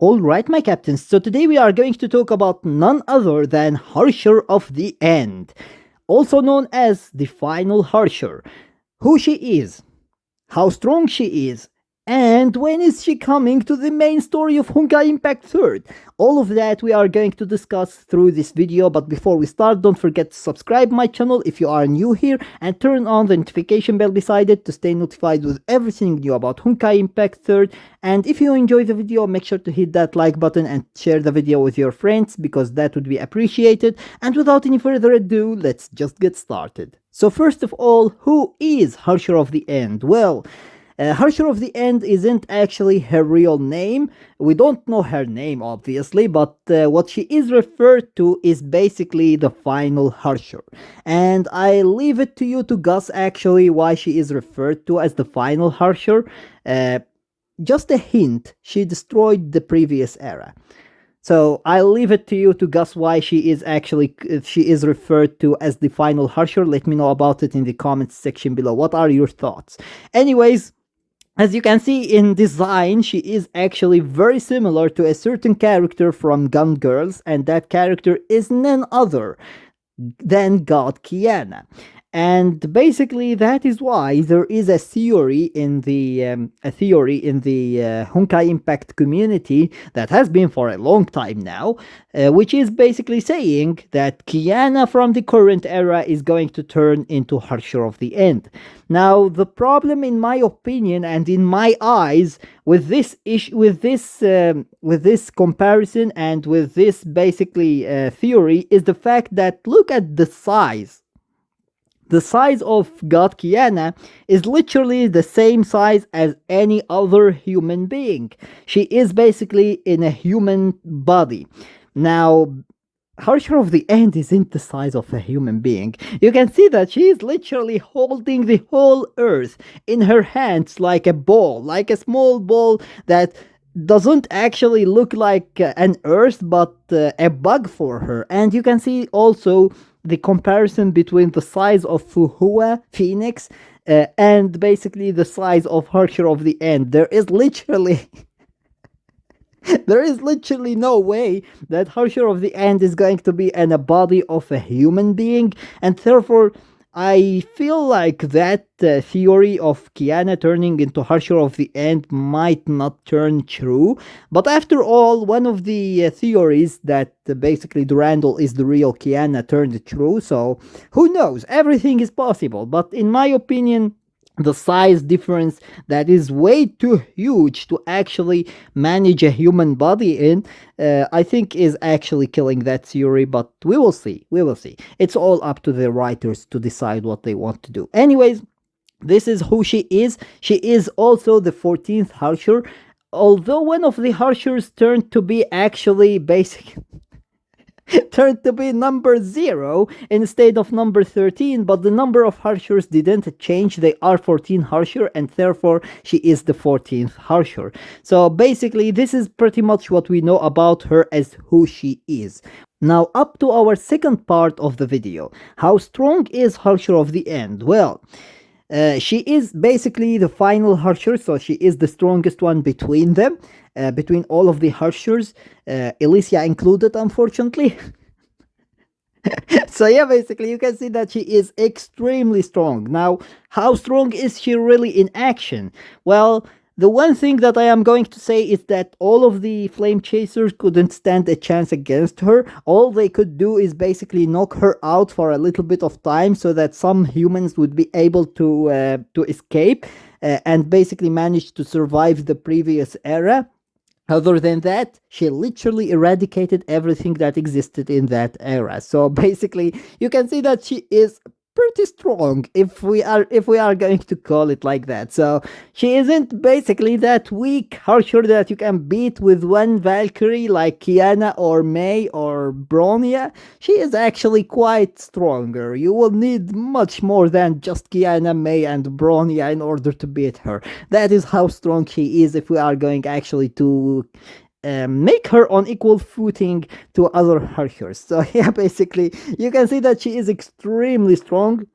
Alright, my captains, so today we are going to talk about none other than Herrscher of the End, also known as the Final Herrscher, who she is, how strong she is, and when is she coming to the main story of Honkai Impact 3rd. All of that we are going to discuss through this video, but before we start, don't forget to subscribe my channel if you are new here, and turn on the notification bell beside it to stay notified with everything new about Honkai Impact 3rd, and if you enjoy the video, make sure to hit that like button and share the video with your friends, because that would be appreciated, and without any further ado, let's just get started. So first of all, who is Herrscher of the End? Well, Herrscher of the End isn't actually her real name. We don't know her name, obviously, but what she is referred to is basically the Final Herrscher. And I leave it to you to guess actually why she is referred to as the Final Herrscher. Just a hint, she destroyed the previous era. So I'll leave it to you to guess why she is referred to as the Final Herrscher. Let me know about it in the comments section below. What are your thoughts? Anyways, as you can see in design, she is actually very similar to a certain character from Gun Girls, and that character is none other than God Kiana. And basically, that is why there is a theory in the Honkai Impact community that has been for a long time now, which is basically saying that Kiana from the current era is going to turn into Herrscher of the End. Now, the problem, in my opinion and in my eyes, with this comparison and with this basically theory, is the fact that look at the size. The size of God Kiana is literally the same size as any other human being. She is basically in a human body. Now, Herrscher of the End isn't the size of a human being. You can see that she is literally holding the whole earth in her hands like a ball, like a small ball that doesn't actually look like an earth, but a bug for her. And you can see also the comparison between the size of Fuhua, Phoenix, and basically the size of Herrscher of the End. There is literally no way that Herrscher of the End is going to be in a body of a human being, and therefore I feel like that theory of Kiana turning into Herrscher of the End might not turn true. But after all, one of the theories that basically Durandal is the real Kiana turned true, so who knows? Everything is possible, but in my opinion, the size difference that is way too huge to actually manage a human body in, I think is actually killing that theory, but we will see. It's all up to the writers to decide what they want to do. Anyways, this is who she is. She is also the 14th Herrscher, although one of the Herrschers turned to be actually turned to be number 0 instead of number 13, but the number of Herrschers didn't change. They are 14 Herrscher, and therefore she is the 14th Herrscher. So basically, this is pretty much what we know about her as who she is. Now, up to our second part of the video. How strong is Herrscher of the End? Well, she is basically the final Herrscher, so she is the strongest one between them. Between all of the Herrschers, Elysia included, unfortunately. So yeah, basically you can see that she is extremely strong. Now, how strong is she really in action? Well, the one thing that I am going to say is that all of the Flame Chasers couldn't stand a chance against her. All they could do is basically knock her out for a little bit of time so that some humans would be able to escape and basically manage to survive the previous era. Other than that, she literally eradicated everything that existed in that era. So basically, you can see that she is pretty strong, if we are going to call it like that. So she isn't basically that weak Herrscher that you can beat with one Valkyrie like Kiana or May or Bronya. She is actually quite stronger. You will need much more than just Kiana, May and Bronya in order to beat her. That is how strong she is if we are going actually to make her on equal footing to other Herrschers. So yeah, basically you can see that she is extremely strong.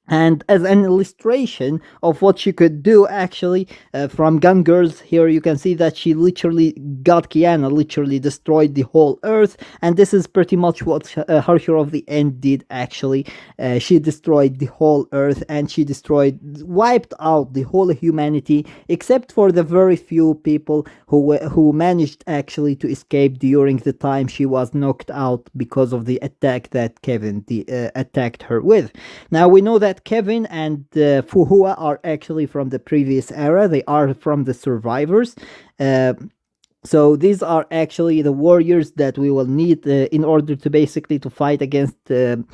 And as an illustration of what she could do, actually, from Gun Girls, here you can see that she literally got Kiana, literally destroyed the whole Earth, and this is pretty much what Herrscher of the End did, actually. She destroyed the whole Earth, and she wiped out the whole humanity, except for the very few people who managed actually to escape during the time she was knocked out because of the attack that Kevin attacked her with. Now we know that Kevin and Fuhua are actually from the previous era. They are from the survivors. Uh, so these are actually the warriors that we will need in order to basically to fight against to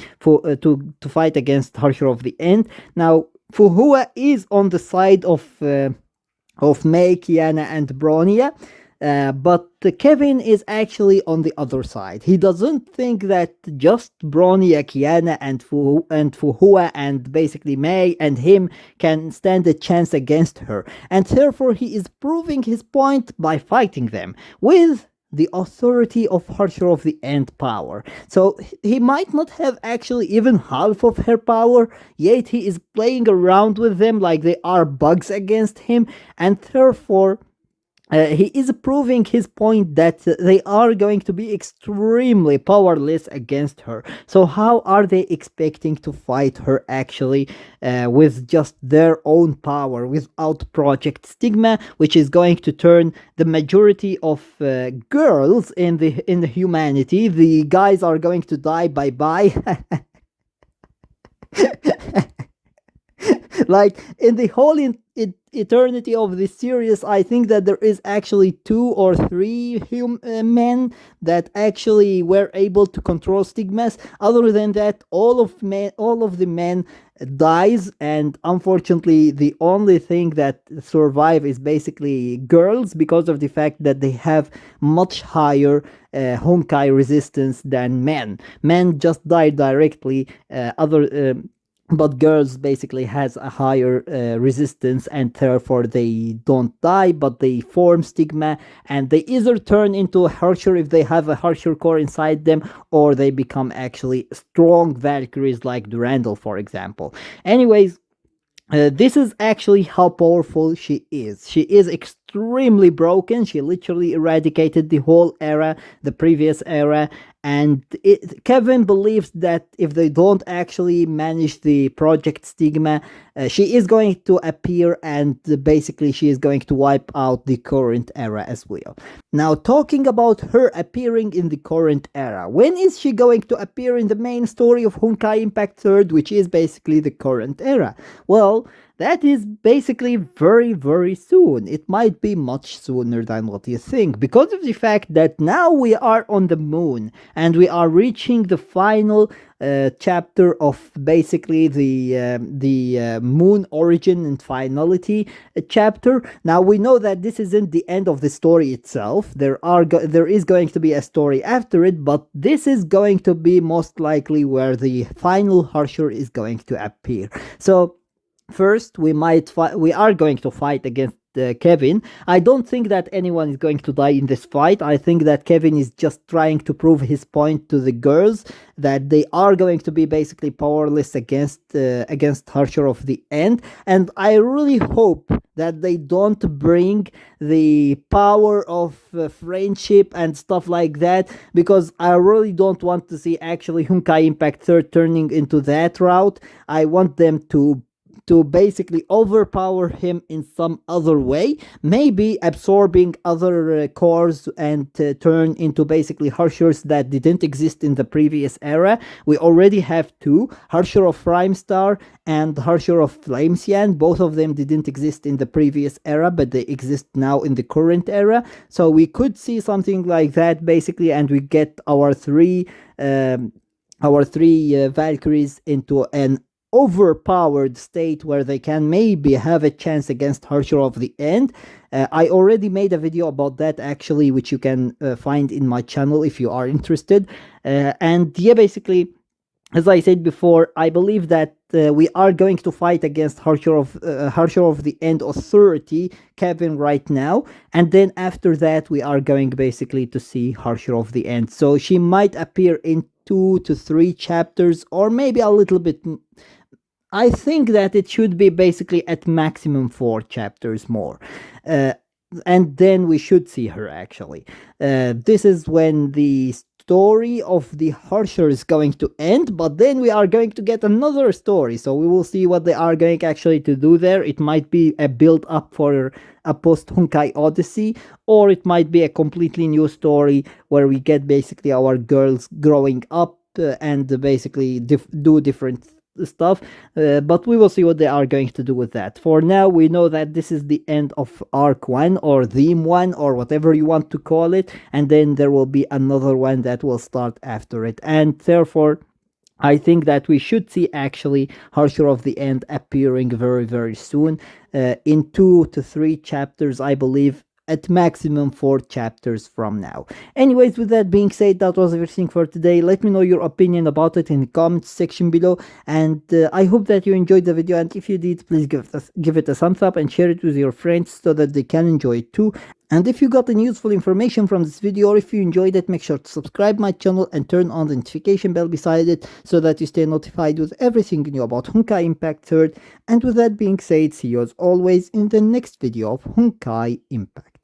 fight against Harsher of the End. Now Fuhua is on the side of May, Kiana, and Bronya. But Kevin is actually on the other side. He doesn't think that just Bronya, Kiana, and Fuhua, and basically May and him can stand a chance against her. And therefore, he is proving his point by fighting them with the authority of Herrscher of the End power. So he might not have actually even half of her power, yet he is playing around with them like they are bugs against him, and therefore he is proving his point that they are going to be extremely powerless against her. So how are they expecting to fight her actually with just their own power, without Project Stigma, which is going to turn the majority of girls in the humanity? The guys are going to die bye bye. Like in the whole eternity of this series, I think that there is actually 2 or 3 men that actually were able to control stigmas. Other than that, all of the men dies, and unfortunately the only thing that survive is basically girls, because of the fact that they have much higher Honkai resistance than men. Men just die directly. But girls basically has a higher resistance, and therefore they don't die, but they form stigma, and they either turn into a Herrscher if they have a Herrscher core inside them, or they become actually strong Valkyries like Durandal, for example. Anyways, this is actually how powerful she is. She is extremely broken. She literally eradicated the whole era, the previous era, and Kevin believes that if they don't actually manage the Project Stigma, she is going to appear, and basically she is going to wipe out the current era as well. Now, talking about her appearing in the current era, when is she going to appear in the main story of Honkai Impact 3rd, which is basically the current era? Well, that is basically very, very soon. It might be much sooner than what you think, because of the fact that now we are on the moon, and we are reaching the final chapter of basically the moon origin and finality chapter. Now we know that this isn't the end of the story itself. There is going to be a story after it, but this is going to be most likely where the final Harsher is going to appear. So first, we are going to fight against Kevin. I don't think that anyone is going to die in this fight. I think that Kevin is just trying to prove his point to the girls that they are going to be basically powerless against Herrscher of the End, and I really hope that they don't bring the power of friendship and stuff like that, because I really don't want to see actually Honkai Impact 3rd turning into that route. I want them to basically overpower him in some other way, maybe absorbing other cores and turn into basically Herschers that didn't exist in the previous era. We already have 2, Herrscher of Rhymestar and Herrscher of flamescion. Both of them didn't exist in the previous era, but they exist now in the current era. So we could see something like that basically, and we get our three Valkyries into an overpowered state where they can maybe have a chance against Herrscher of the End. I already made a video about that actually, which you can find in my channel if you are interested. And yeah, basically, as I said before, I believe that we are going to fight against Herrscher of the End authority, Kevin, right now, and then after that we are going basically to see Herrscher of the End. So she might appear in 2 to 3 chapters, or maybe a little bit I think that it should be basically at maximum 4 chapters more. Uh, and then we should see her actually. This is when the story of the Herrscher is going to end, but then we are going to get another story. So we will see what they are going actually to do there. It might be a build up for a post Honkai Odyssey, or it might be a completely new story where we get basically our girls growing up and basically do different stuff, but we will see what they are going to do with that. For now, we know that this is the end of arc 1 or theme 1 or whatever you want to call it, and then there will be another one that will start after it, and therefore I think that we should see actually Harsher of the End appearing very, very soon, in 2 to 3 chapters, I believe, at maximum 4 chapters from now. Anyways, with that being said, that was everything for today. Let me know your opinion about it in the comments section below, and I hope that you enjoyed the video, and if you did, please give it a thumbs up and share it with your friends so that they can enjoy it too. And if you got any useful information from this video, or if you enjoyed it, make sure to subscribe my channel and turn on the notification bell beside it so that you stay notified with everything new about Honkai Impact 3rd. And with that being said, see you as always in the next video of Honkai Impact.